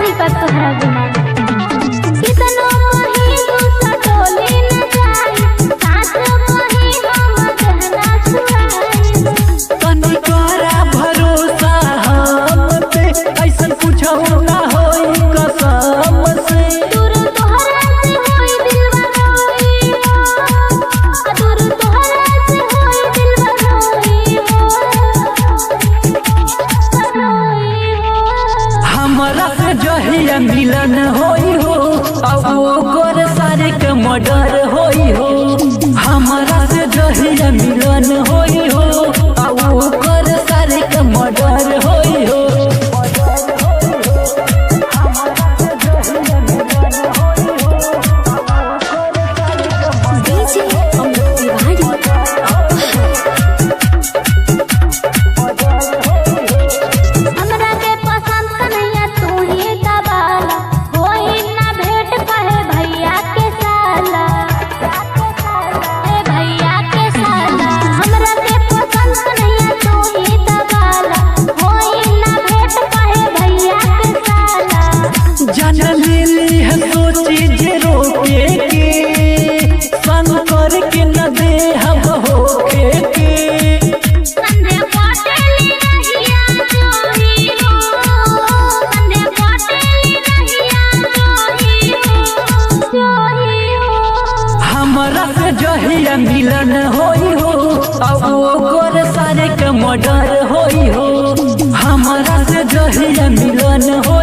रही पर तोहरा बिना कितनो कहीं गुस्सा टोले न जाई साथ कहीं हम कहना छुड़ाई तनी तोरा भरोसा हम पे ऐसन कुछ ना होई कसम से दूर तोहरा से होई दिलवा रोई दूर तोहरा से होई दिलवा रोई हमरा से जहिया मिलन होई हो अब ओकर सारे के मर्डर होई हो हमरा से जहिया मिलन होई हो अब ओकर सारे के मर्डर होई हो डीजे अमित तिवारी हमरा के पसंद कन्हैया तू ही दबाला होई ना भेंट कहे भैया के साला ए भैया के साला हमरा के पसंद कन्हैया तू ही दबाला होई ना भेंट कहे भैया के साला जान लेली है सोची जे रोके के संग करके न दे हम होके के कंधे पटेली रहिया जोही हो कंधे पटेली रहिया जोही हो हमरा से जहिया मिलन होई हो अब ओकर सारे के मर्डर होई हो हमरा से जहिया मिलन हो